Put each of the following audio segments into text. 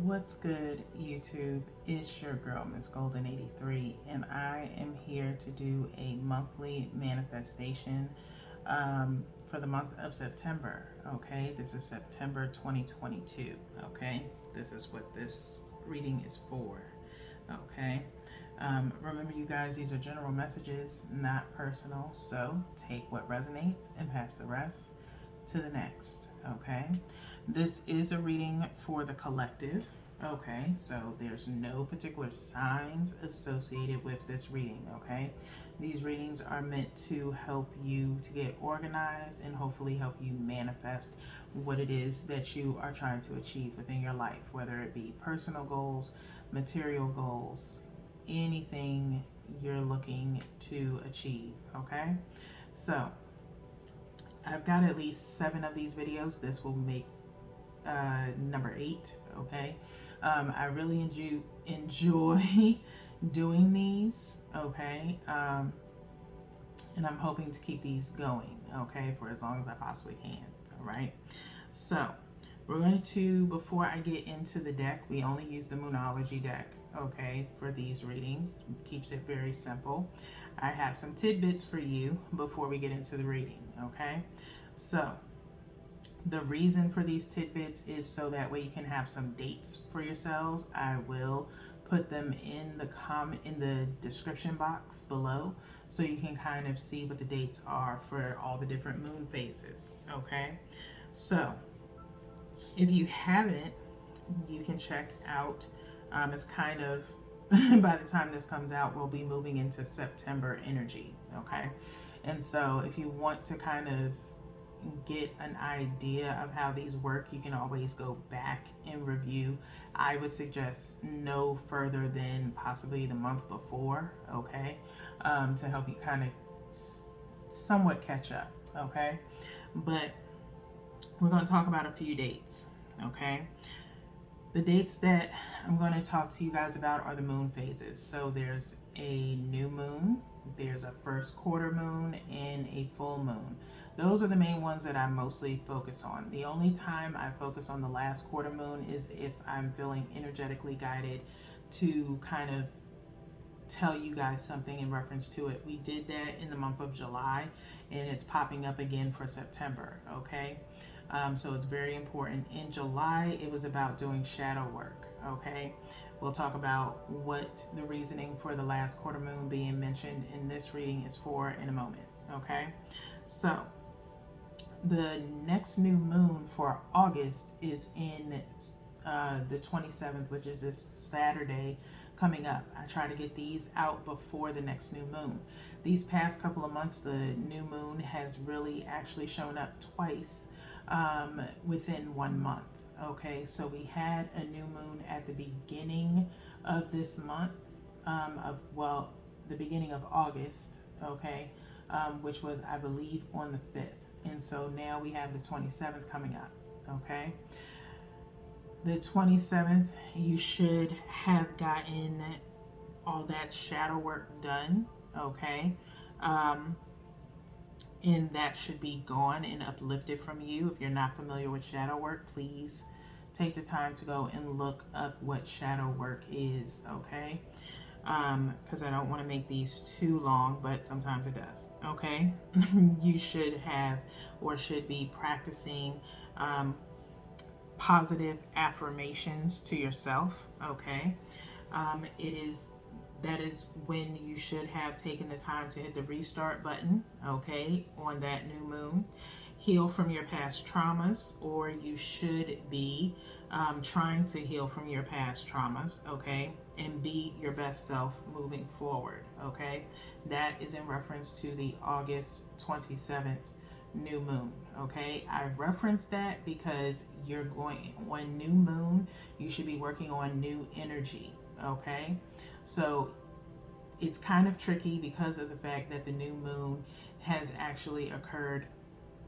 What's good, YouTube? It's your girl, Miss Golden 83, and I am here to do a monthly manifestation for the month of September. Okay, this is September 2022. Okay, this is what this reading is for. Okay, remember, you guys, these are general messages, not personal, so take what resonates and pass the rest to the next. Okay, this is a reading for the collective. Okay, so there's no particular signs associated with this reading. Okay, these readings are meant to help you to get organized and hopefully help you manifest what it is that you are trying to achieve within your life, whether it be personal goals, material goals, anything you're looking to achieve. Okay, so I've got at least 7 of these videos. This will make number 8. Okay, I really enjoy doing these. Okay, and I'm hoping to keep these going. Okay, for as long as I possibly can. All right, so we're going to, before I get into the deck, we only use the Moonology deck. Okay, for these readings, keeps it very simple. I have some tidbits for you before we get into the reading. Okay, so the reason for these tidbits is so that way you can have some dates for yourselves. I will put them in the description box below, so you can kind of see what the dates are for all the different moon phases. Okay, so if you haven't, you can check out. It's kind of by the time this comes out, we'll be moving into September energy. Okay, and so if you want to kind of get an idea of how these work, you can always go back and review. I would suggest no further than possibly the month before. Okay, to help you kind of somewhat catch up. Okay, but we're going to talk about a few dates. Okay, the dates that I'm going to talk to you guys about are the moon phases. So there's a new moon, there's a first quarter moon, and a full moon. Those are the main ones that I mostly focus on. The only time I focus on the last quarter moon is if I'm feeling energetically guided to kind of tell you guys something in reference to it. We did that in the month of July, and it's popping up again for September. Okay, so it's very important. In July, it was about doing shadow work. Okay, we'll talk about what the reasoning for the last quarter moon being mentioned in this reading is for in a moment. Okay, so the next new moon for August is in the 27th, which is this Saturday coming up. I try to get these out before the next new moon. These past couple of months, the new moon has really actually shown up twice within 1 month. Okay, so we had a new moon at the beginning of this month, the beginning of August. Okay, which was, I believe, on the 5th. And so now we have the 27th coming up. Okay, the 27th, you should have gotten all that shadow work done. Okay, and that should be gone and uplifted from you. If you're not familiar with shadow work, please take the time to go and look up what shadow work is. Okay, because I don't want to make these too long, but sometimes it does. Okay, you should have or should be practicing positive affirmations to yourself. Okay, that is when you should have taken the time to hit the restart button. Okay, on that new moon. Heal from your past traumas, or you should be trying to heal from your past traumas. Okay, and be your best self moving forward. Okay, that is in reference to the August 27th new moon. Okay, I referenced that because you're going on new moon, you should be working on new energy. Okay, so it's kind of tricky because of the fact that the new moon has actually occurred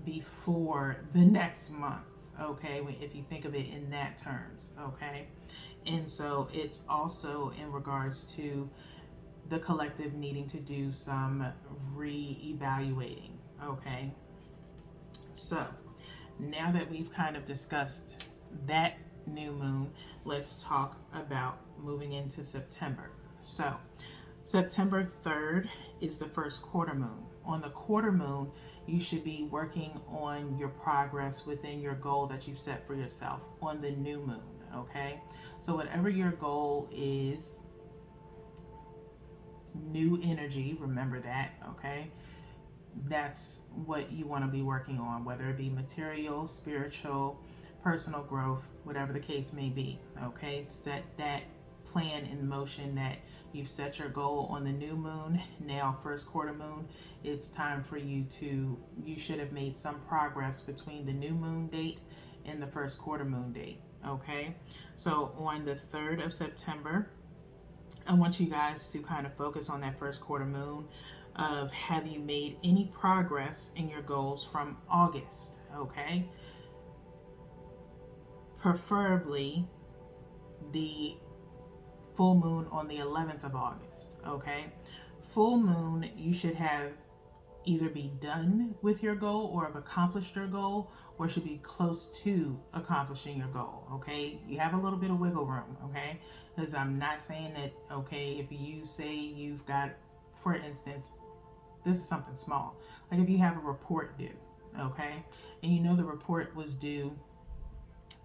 before the next month. Okay, if you think of it in that terms. Okay, and so it's also in regards to the collective needing to do some re-evaluating. Okay, so now that we've kind of discussed that new moon, let's talk about moving into September. So, September 3rd is the first quarter moon. On the quarter moon, you should be working on your progress within your goal that you've set for yourself on the new moon, okay? So, whatever your goal is, new energy, remember that, okay? That's what you want to be working on, whether it be material, spiritual, personal growth, whatever the case may be. Okay, set that plan in motion that you've set your goal on the new moon. Now, first quarter moon, it's time for you should have made some progress between the new moon date and the first quarter moon date. Okay, so on the 3rd of September, I want you guys to kind of focus on that first quarter moon of have you made any progress in your goals from August, okay? Preferably the full moon on the 11th of August, okay? Full moon, you should have either be done with your goal or have accomplished your goal or should be close to accomplishing your goal, okay? You have a little bit of wiggle room, okay? Because I'm not saying that, okay, if you say you've got, for instance, this is something small, like if you have a report due, okay, and you know the report was due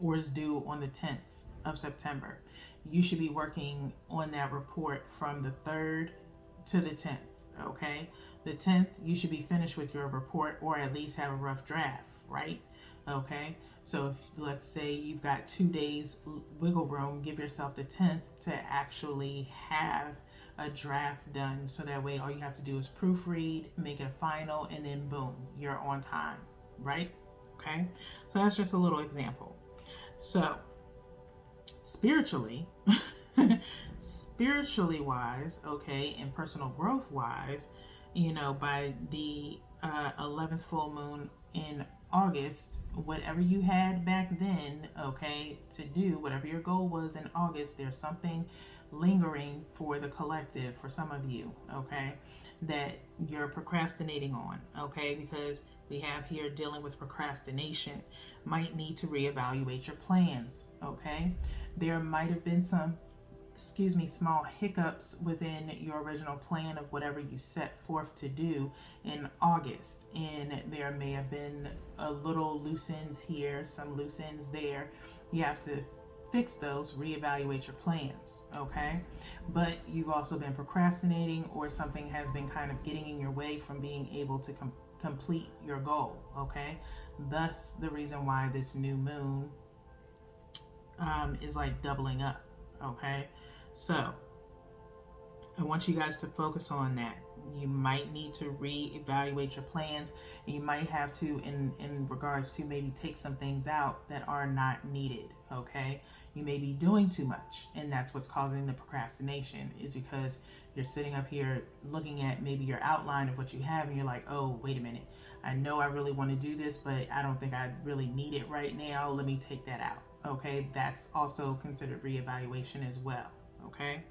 or is due on the 10th of September, you should be working on that report from the 3rd to the 10th, okay? The 10th, you should be finished with your report or at least have a rough draft, right? Okay, so if, let's say you've got 2 days wiggle room, give yourself the 10th to actually have a draft done, so that way all you have to do is proofread, make it final, and then boom, you're on time, right? Okay, so that's just a little example. So spiritually spiritually wise, okay, and personal growth wise, you know, by the 11th full moon in August, whatever you had back then, okay, to do, whatever your goal was in August, there's something lingering for the collective, for some of you, okay, that you're procrastinating on, okay, because we have here dealing with procrastination, might need to reevaluate your plans, okay. There might have been some small hiccups within your original plan of whatever you set forth to do in August. And there may have been a little loose ends here, some loose ends there. You have to fix those, reevaluate your plans, okay? But you've also been procrastinating, or something has been kind of getting in your way from being able to complete your goal, okay? Thus, the reason why this new moon is like doubling up, okay? So I want you guys to focus on that. You might need to reevaluate your plans, and you might have to, in regards to, maybe take some things out that are not needed, okay? You may be doing too much, and that's what's causing the procrastination, is because you're sitting up here looking at maybe your outline of what you have, and you're like, oh, wait a minute, I know I really want to do this, but I don't think I really need it right now. Let me take that out, okay? That's also considered reevaluation as well, okay?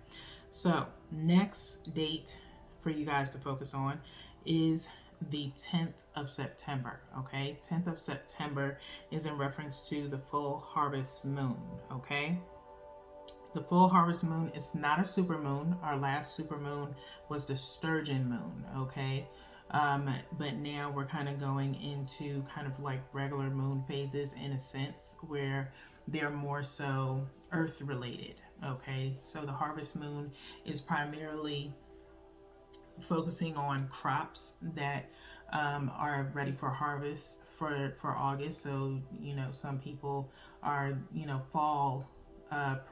So next date for you guys to focus on is the 10th of September, okay? 10th of September is in reference to the full harvest moon, okay? The full harvest moon is not a super moon. Our last super moon was the sturgeon moon, okay? But now we're kind of going into kind of like regular moon phases, in a sense, where they're more so earth related, okay? So the harvest moon is primarily focusing on crops that are ready for harvest for August. So, you know, some people are, you know, fall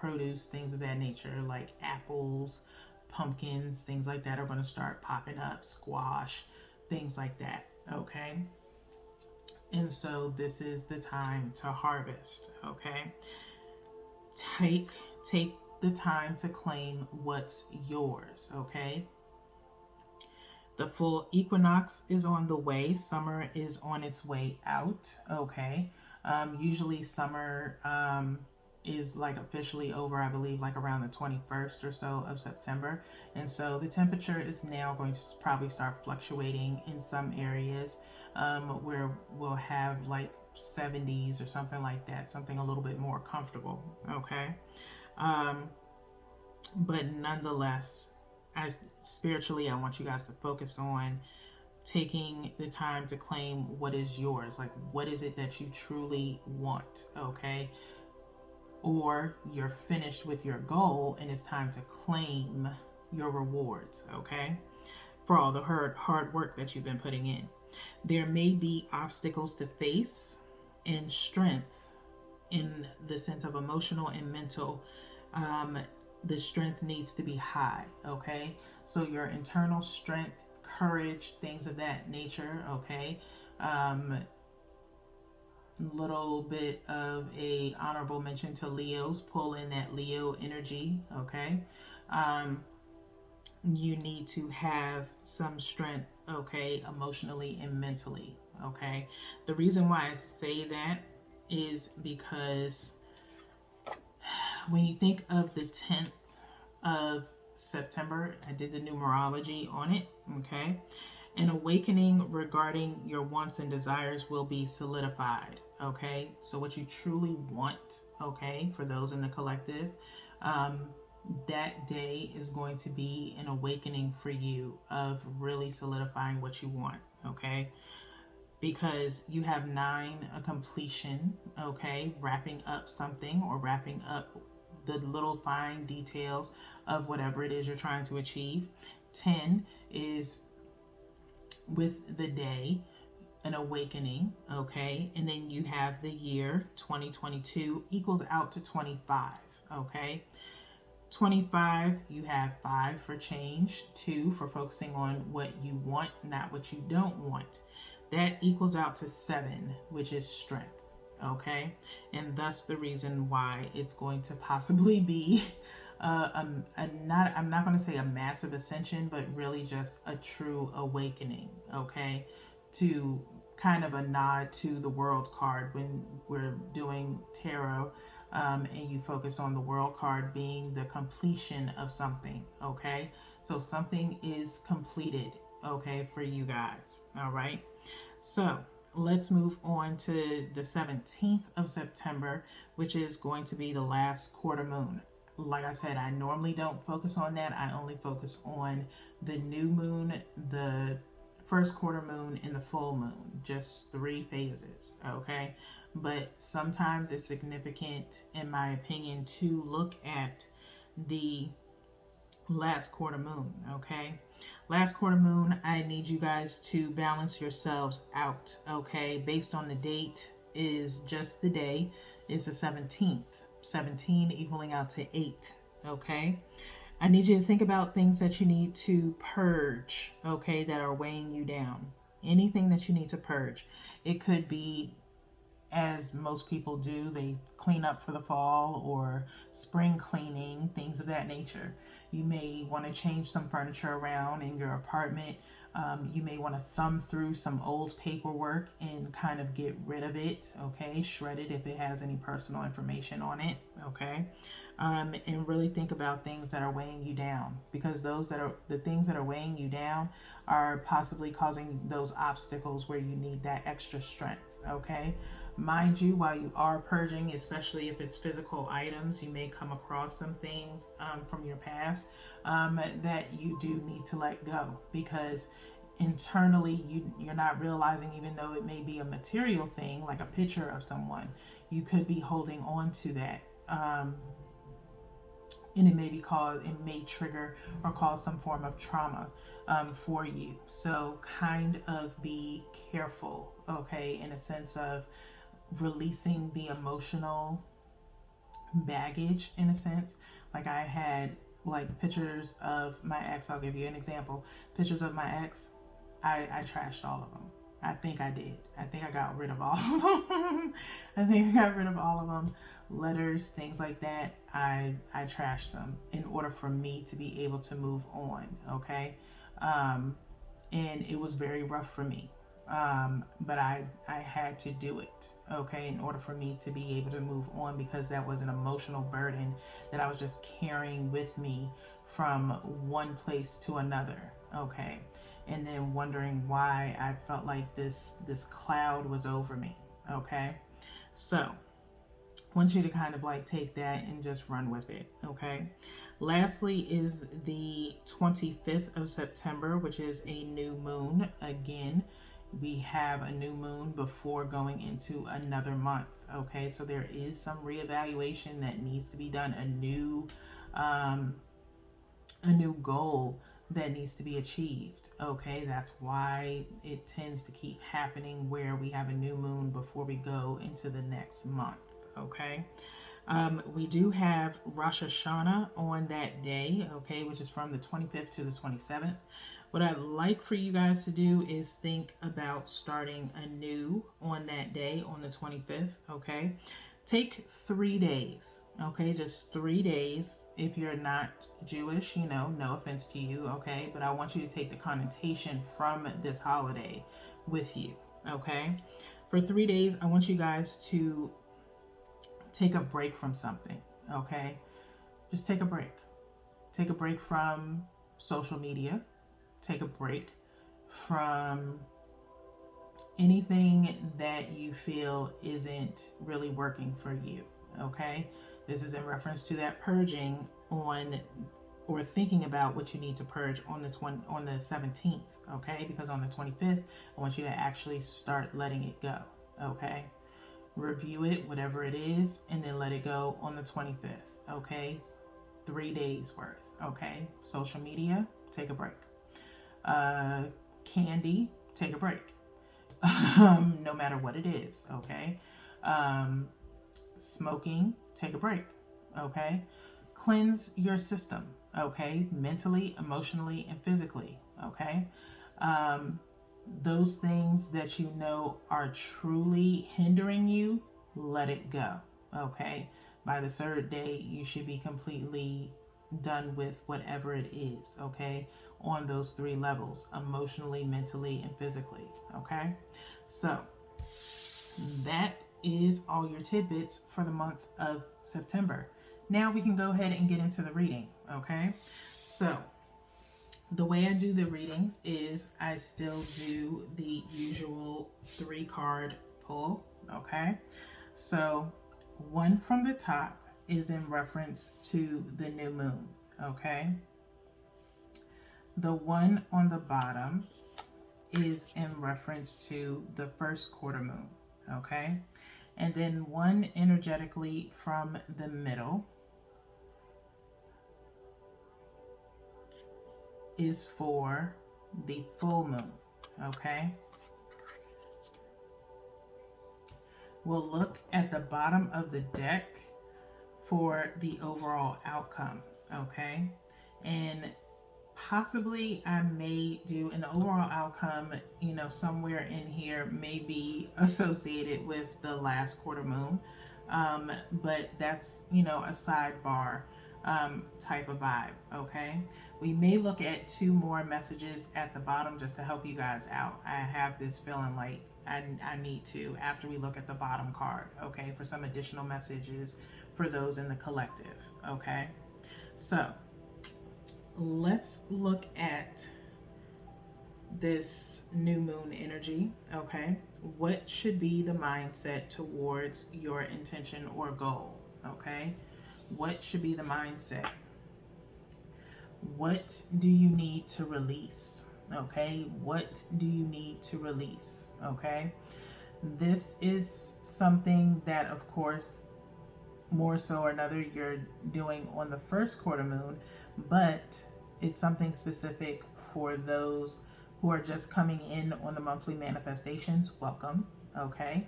produce, things of that nature, like apples, pumpkins, things like that are going to start popping up, squash, things like that, okay? And so this is the time to harvest, okay? Take the time to claim what's yours, okay? The full equinox is on the way. Summer is on its way out, okay? Usually summer is like officially over, I believe, like around the 21st or so of September. And so the temperature is now going to probably start fluctuating in some areas where we'll have like 70s or something like that, something a little bit more comfortable. Okay. Um, but nonetheless, as spiritually, I want you guys to focus on taking the time to claim what is yours. Like, what is it that you truly want? Okay. Or you're finished with your goal and it's time to claim your rewards. Okay. For all the hard work that you've been putting in. There may be obstacles to face and strength in the sense of emotional and mental. Um, the strength needs to be high, okay? So your internal strength, courage, things of that nature, okay? Little bit of a honorable mention to Leos. Pull in that Leo energy, okay? Um, you need to have some strength, okay, emotionally and mentally, okay? The reason why I say that is because when you think of the 10th of September, I did the numerology on it, okay? An awakening regarding your wants and desires will be solidified, okay? So, what you truly want, okay, for those in the collective, that day is going to be an awakening for you of really solidifying what you want, okay? Because you have 9, a completion, okay, wrapping up something or wrapping up the little fine details of whatever it is you're trying to achieve. 10 is with the day, an awakening, okay, and then you have the year 2022 equals out to 25, okay. 25, you have 5 for change, 2 for focusing on what you want, not what you don't want. That equals out to 7, which is strength, okay? And thus the reason why it's going to possibly be I'm not going to say a massive ascension, but really just a true awakening, okay? To kind of a nod to the world card when we're doing tarot. And you focus on the world card being the completion of something, okay? So something is completed, okay, for you guys, all right? So let's move on to the 17th of September, which is going to be the last quarter moon. Like I said, I normally don't focus on that. I only focus on the new moon, the first quarter moon, and the full moon, just 3 phases, okay? But sometimes it's significant, in my opinion, to look at the last quarter moon, okay? Last quarter moon, I need you guys to balance yourselves out, okay? Based on the date is just the day, is the 17th. 17 equaling out to 8, okay? I need you to think about things that you need to purge, okay, that are weighing you down. Anything that you need to purge. It could be, as most people do, they clean up for the fall or spring cleaning, things of that nature. You may want to change some furniture around in your apartment. You may want to thumb through some old paperwork and kind of get rid of it, okay? Shred it if it has any personal information on it, okay? And really think about things that are weighing you down, because the things that are weighing you down are possibly causing those obstacles where you need that extra strength, okay? Mind you, while you are purging, especially if it's physical items, you may come across some things from your past that you do need to let go, because internally you're not realizing, even though it may be a material thing like a picture of someone, you could be holding on to that. And it may trigger or cause some form of trauma for you. So kind of be careful, okay, in a sense of releasing the emotional baggage, in a sense. Like, I had like pictures of my ex. I'll give you an example. Pictures of my ex, I trashed all of them. I think I did. I think I got rid of all of them. I think I got rid of all of them. Letters, things like that, I trashed them in order for me to be able to move on, okay? And it was very rough for me. But I had to do it, okay, in order for me to be able to move on, because that was an emotional burden that I was just carrying with me from one place to another, okay, and then wondering why I felt like this cloud was over me, Okay, so I want you to kind of like take that and just run with it. Okay, lastly is the 25th of September, which is a new moon. Again, we have a new moon before going into another month. Okay, so there is some reevaluation that needs to be done, um, a new goal that needs to be achieved. Okay, that's why it tends to keep happening where we have a new moon before we go into the next month. Okay, we do have Rosh Hashanah on that day, okay, which is from the 25th to the 27th. What I'd like for you guys to do is think about starting anew on that day, on the 25th, okay? Take 3 days, okay? Just 3 days. If you're not Jewish, no offense to you, okay? But I want you to take the connotation from this holiday with you, okay? For 3 days, I want you guys to take a break from something, okay? Just take a break. Take a break from social media. Take a break from anything that you feel isn't really working for you, okay? This is in reference to that purging on, or thinking about what you need to purge on the 17th, okay? Because on the 25th, I want you to actually start letting it go, okay? Review it, whatever it is, and then let it go on the 25th, okay? 3 days worth, okay? Social media, take a break. Candy, take a break. No matter what it is, okay? Smoking, take a break, okay? Cleanse your system, okay? Mentally, emotionally, and physically, okay? Those things that you know are truly hindering you, let it go, okay? By the third day, you should be completely done with whatever it is, okay? On those 3 levels, emotionally, mentally, and physically, okay? So that is all your tidbits for the month of September. Now we can go ahead and get into the reading, okay? So the way I do the readings is I still do the usual 3-card pull, okay? So one from the top is in reference to the new moon, okay? The one on the bottom is in reference to the first quarter moon, okay? And then one energetically from the middle is for the full moon, okay? We'll look at the bottom of the deck for the overall outcome, okay? And possibly I may do an overall outcome, somewhere in here may be associated with the last quarter moon. But that's, a sidebar type of vibe, okay? We may look at 2 more messages at the bottom just to help you guys out. I have this feeling like I need to, after we look at the bottom card, okay, for some additional messages for those in the collective, okay? So let's look at this new moon energy, okay? What should be the mindset towards your intention or goal, okay? What should be the mindset? What do you need to release, okay? What do you need to release, okay? This is something that, of course, more so or another you're doing on the first quarter moon, but it's something specific for those who are just coming in on the monthly manifestations. Welcome, okay?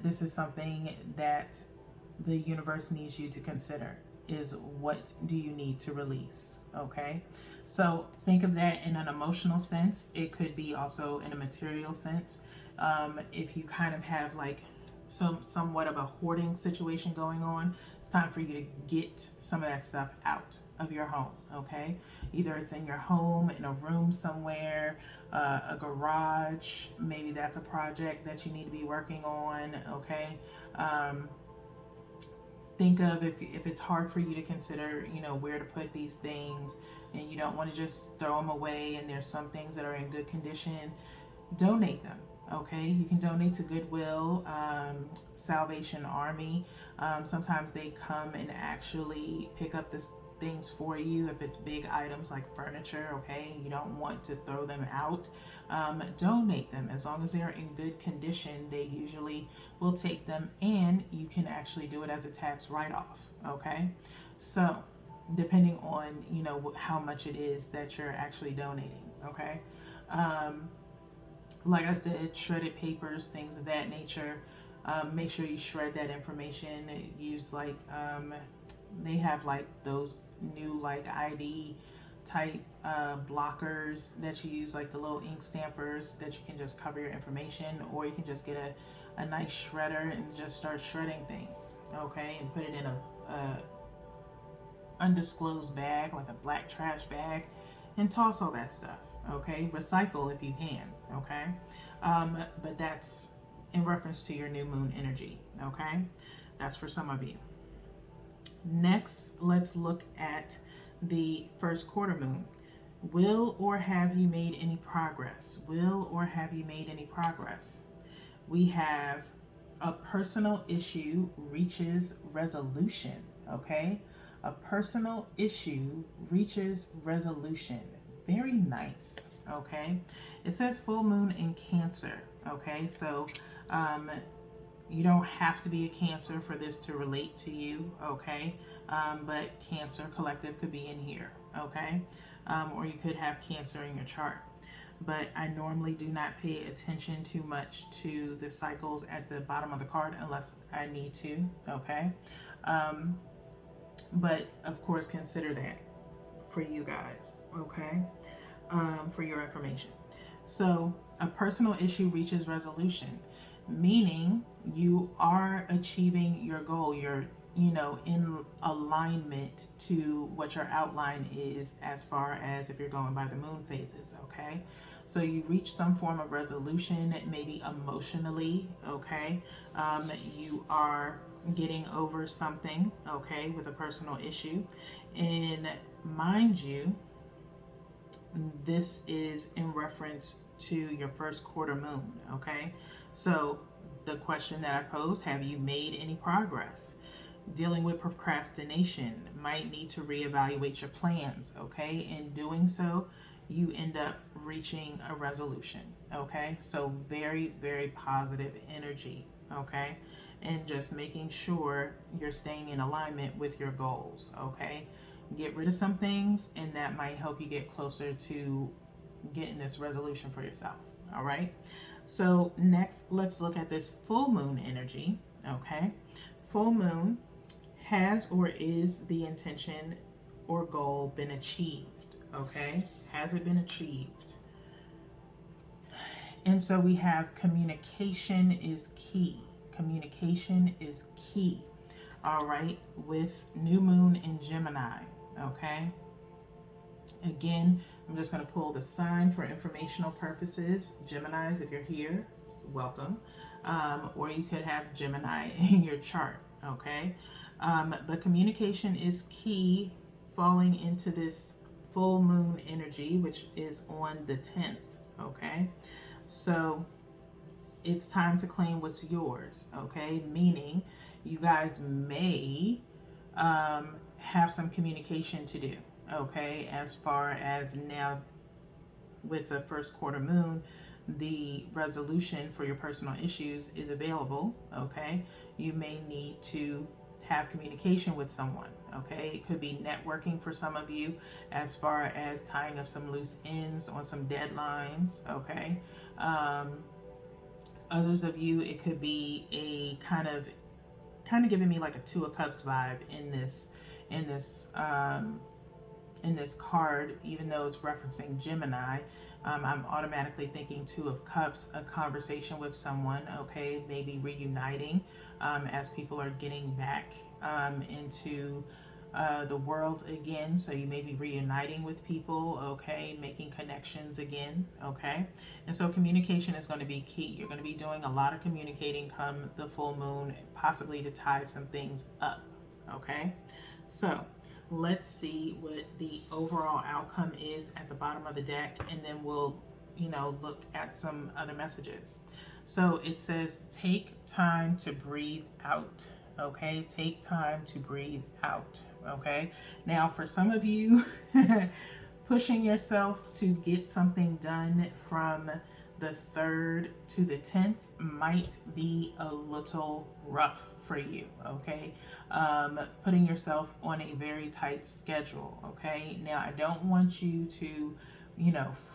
This is something that the universe needs you to consider, is what do you need to release, okay? So think of that in an emotional sense. It could be also in a material sense. If you kind of have like somewhat of a hoarding situation going on, it's time for you to get some of that stuff out of your home, okay? Either it's in your home, in a room somewhere, a garage, maybe that's a project that you need to be working on, okay? Think of if it's hard for you to consider, where to put these things, and you don't want to just throw them away, and there's some things that are in good condition, donate them, Okay, you can donate to Goodwill, Salvation Army. Sometimes they come and actually pick up this things for you if it's big items like furniture. Okay, you don't want to throw them out. Donate them as long as they're in good condition. They usually will take them, and you can actually do it as a tax write-off. Okay, so depending on how much it is that you're actually donating. Okay. Um, like I said, shredded papers, things of that nature. Make sure you shred that information. Use they have like those new like ID type blockers that you use, like the little ink stampers that you can just cover your information, or you can just get a nice shredder and just start shredding things, okay, and put it in a undisclosed bag, like a black trash bag, and toss all that stuff. Okay, recycle if you can. Okay, but that's in reference to your new moon energy. Okay, that's for some of you. Next, let's look at the first quarter moon. Will or have you made any progress? Will or have you made any progress? We have a personal issue reaches resolution. Okay, a personal issue reaches resolution. Very nice. Okay, it says full moon in Cancer. Okay, so you don't have to be a Cancer for this to relate to you. Okay, but Cancer collective could be in here. Okay, or you could have Cancer in your chart. But I normally do not pay attention too much to the cycles at the bottom of the card unless I need to. Okay, but of course consider that for you guys. Okay, for your information. So a personal issue reaches resolution, meaning you are achieving your goal. You're in alignment to what your outline is, as far as if you're going by the moon phases. Okay, so you reach some form of resolution, maybe emotionally. Okay, you are getting over something. Okay, with a personal issue, and mind you, this is in reference to your first quarter moon. Okay, so the question that I posed, have you made any progress? Dealing with procrastination, might need to reevaluate your plans. Okay, in doing so, you end up reaching a resolution. Okay, so very, very positive energy. Okay, and just making sure you're staying in alignment with your goals. Okay, get rid of some things, and that might help you get closer to getting this resolution for yourself. All right, so next let's look at this full moon energy. Okay, full moon, has or is the intention or goal been achieved? Okay, has it been achieved? And so we have communication is key. Communication is key. All right, with new moon in Gemini. Okay, again, I'm just going to pull the sign for informational purposes. Geminis, if you're here, welcome. Or you could have Gemini in your chart. Okay, but communication is key, falling into this full moon energy, which is on the 10th. Okay, so it's time to claim what's yours. Okay, meaning you guys may have some communication to do. Okay, as far as now with the first quarter moon, the resolution for your personal issues is available. Okay, you may need to have communication with someone. Okay, it could be networking for some of you, as far as tying up some loose ends on some deadlines. Okay, others of you, it could be a kind of giving me like a Two of Cups vibe in this in this in this card, even though it's referencing Gemini. I'm automatically thinking Two of Cups, a conversation with someone. Okay, maybe reuniting as people are getting back into the world again. So you may be reuniting with people. Okay, making connections again. Okay, and so communication is going to be key. You're going to be doing a lot of communicating come the full moon, possibly to tie some things up. Okay, so let's see what the overall outcome is at the bottom of the deck, and then we'll look at some other messages. So it says, take time to breathe out. Okay, take time to breathe out. Okay, now for some of you, pushing yourself to get something done from the 3rd to the 10th might be a little rough for you. Okay, putting yourself on a very tight schedule. Okay, now I don't want you to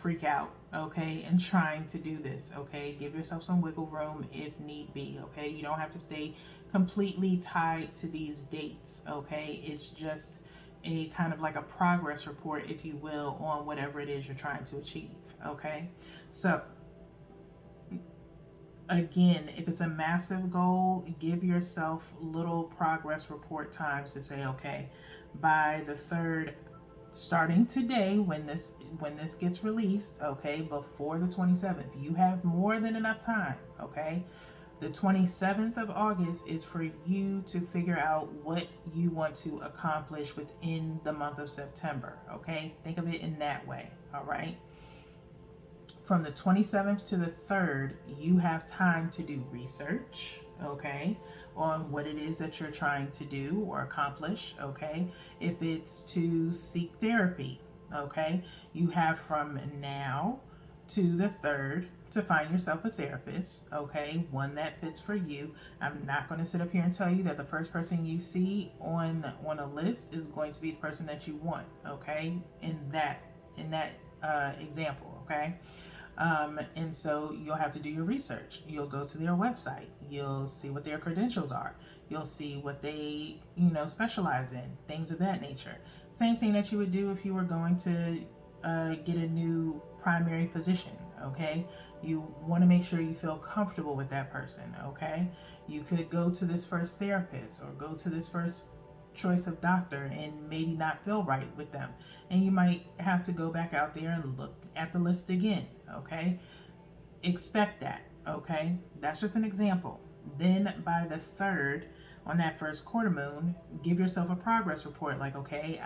freak out, okay, and trying to do this, okay? Give yourself some wiggle room if need be, okay? You don't have to stay completely tied to these dates, okay? It's just a kind of like a progress report, if you will, on whatever it is you're trying to achieve, okay? So, again, if it's a massive goal, give yourself little progress report times to say, okay, by the 3rd, starting today, when this gets released, okay, before the 27th, you have more than enough time, okay? The 27th of August is for you to figure out what you want to accomplish within the month of September, okay? Think of it in that way, all right? From the 27th to the 3rd, you have time to do research, okay, on what it is that you're trying to do or accomplish, okay? If it's to seek therapy, okay, you have from now to the 3rd to find yourself a therapist, okay, one that fits for you. I'm not going to sit up here and tell you that the first person you see on a list is going to be the person that you want, okay, in that example, okay? And so you'll have to do your research. You'll go to their website. You'll see what their credentials are. You'll see what they, specialize in, things of that nature. Same thing that you would do if you were going to get a new primary physician, okay? You want to make sure you feel comfortable with that person, okay? You could go to this first therapist or go to this first choice of doctor and maybe not feel right with them, and you might have to go back out there and look at the list again, okay? Expect that, okay? That's just an example. Then by the 3rd, on that first quarter moon, give yourself a progress report, like, okay,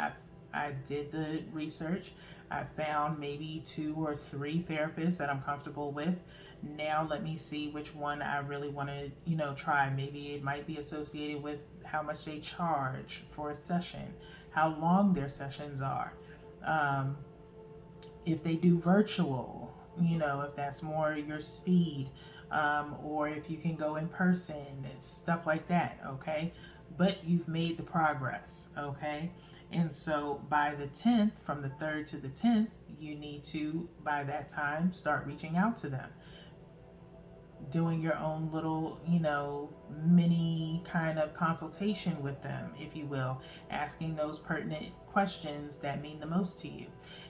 I did the research, I found maybe 2 or 3 therapists that I'm comfortable with. Now let me see which one I really want to, try. Maybe it might be associated with how much they charge for a session, how long their sessions are, if they do virtual, if that's more your speed, or if you can go in person, stuff like that, okay? But you've made the progress, okay? And so by the 10th, from the 3rd to the 10th, you need to, by that time, start reaching out to them, doing your own little, mini kind of consultation with them, if you will, asking those pertinent questions that mean the most to you.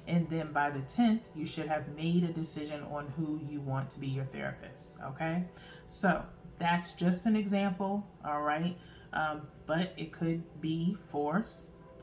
And then by the 10th, you should have made a decision on who you want to be your therapist, okay? So that's just an example, all right? But it could be for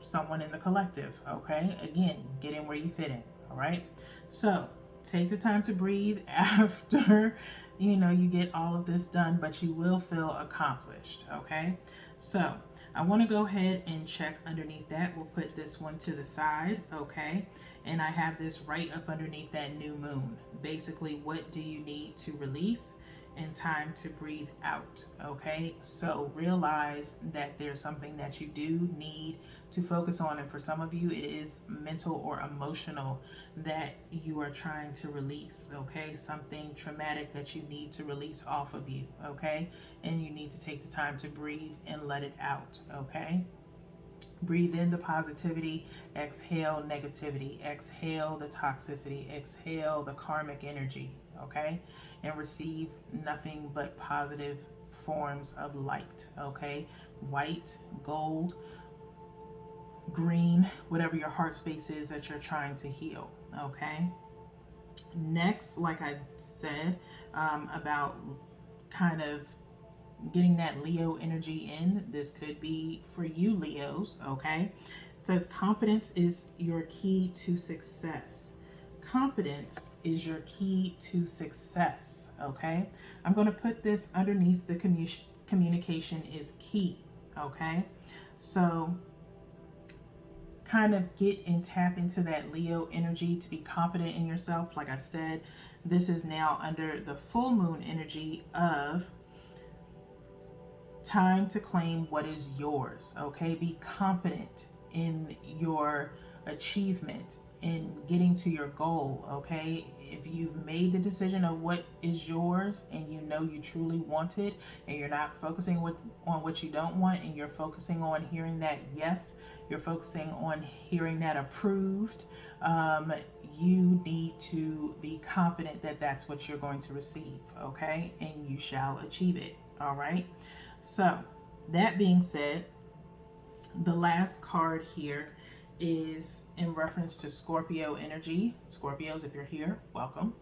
someone in the collective, okay? Again, get in where you fit in, all right? So take the time to breathe after you get all of this done, but you will feel accomplished, okay? So I want to go ahead and check underneath that. We'll put this one to the side, okay? And I have this right up underneath that new moon. Basically, what do you need to release and time to breathe out, okay? So realize that there's something that you do need to focus on, and for some of you it is mental or emotional that you are trying to release, okay? Something traumatic that you need to release off of you, okay? And you need to take the time to breathe and let it out, okay? Breathe in the positivity, exhale negativity, exhale the toxicity, exhale the karmic energy, okay? And receive nothing but positive forms of light, okay? White, gold, green, whatever your heart space is that you're trying to heal, okay? Next, like I said, about kind of getting that Leo energy in, this could be for you Leos, okay? It says confidence is your key to success. Confidence is your key to success, okay? I'm going to put this underneath the communication is key, okay? So kind of get and tap into that Leo energy to be confident in yourself. Like I said, This is now under the full moon energy of time to claim what is yours. Okay, be confident in your achievement, in getting to your goal. Okay, if you've made the decision of what is yours and you know you truly want it, and you're not focusing on what you don't want, and you're focusing on hearing that yes, you're focusing on hearing that approved, you need to be confident that that's what you're going to receive. Okay, and you shall achieve it. All right. So, that being said, the last card here is in reference to Scorpio energy. Scorpios, if you're here, welcome.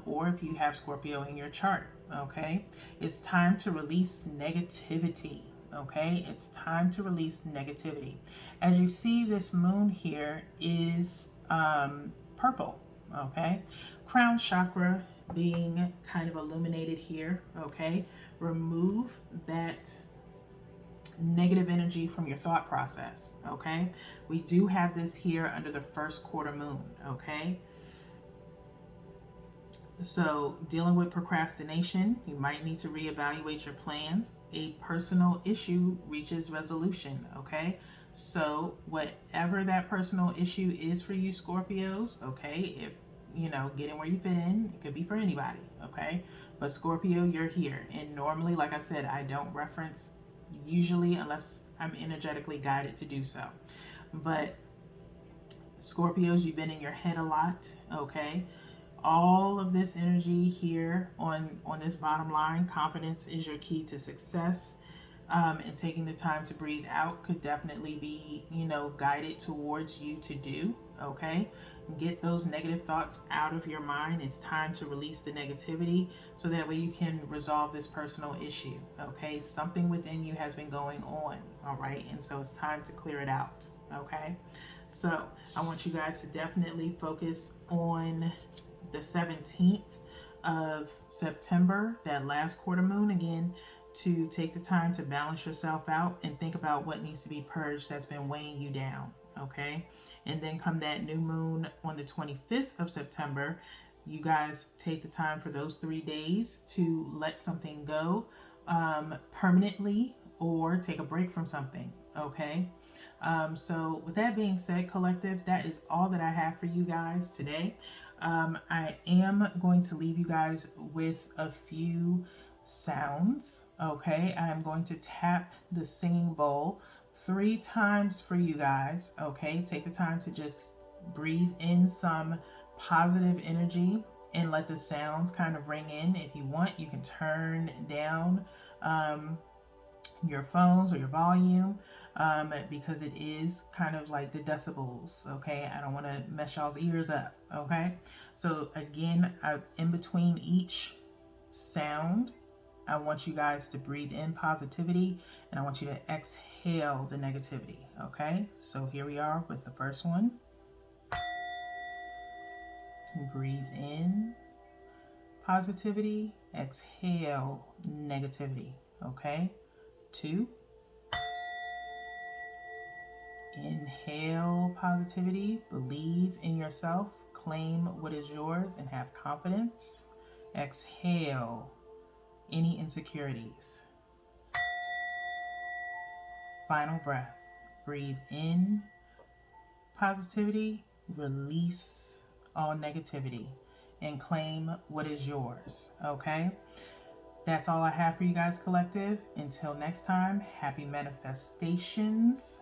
Or if you have Scorpio in your chart, okay? It's time to release negativity, okay? It's time to release negativity. As you see, this moon here is purple, okay? Crown chakra being kind of illuminated here, okay? Remove that negative energy from your thought process, okay? We do have this here under the first quarter moon, okay? So, dealing with procrastination, you might need to reevaluate your plans. A personal issue reaches resolution, okay? So, whatever that personal issue is for you, Scorpios, okay? If getting where you fit in, it could be for anybody, okay? But Scorpio, you're here. And normally, like I said, I don't reference usually unless I'm energetically guided to do so. But Scorpios, you've been in your head a lot, okay? All of this energy here on this bottom line, confidence is your key to success. And taking the time to breathe out could definitely be, guided towards you to do, okay? Get those negative thoughts out of your mind. It's time to release the negativity so that way you can resolve this personal issue, okay? Something within you has been going on, all right? And so it's time to clear it out, okay? So I want you guys to definitely focus on the 17th of September, that last quarter moon, again, to take the time to balance yourself out and think about what needs to be purged that's been weighing you down, okay? And then come that new moon on the 25th of September, you guys take the time for those 3 days to let something go permanently or take a break from something, okay? So with that being said, collective, that is all that I have for you guys today. I am going to leave you guys with a few sounds, okay? I'm going to tap the singing bowl 3 times for you guys, okay? Take the time to just breathe in some positive energy and let the sounds kind of ring in. If you want, you can turn down your phones or your volume because it is kind of like the decibels, okay? I don't want to mess y'all's ears up, okay? So again, in between each sound, I want you guys to breathe in positivity and I want you to exhale the negativity, okay? So here we are with the first one. Breathe in positivity, exhale negativity, okay? 2. Inhale positivity, believe in yourself, claim what is yours, and have confidence. Exhale any insecurities. Final breath. Breathe in positivity, release all negativity, and claim what is yours, okay? That's all I have for you guys, collective. Until next time, happy manifestations.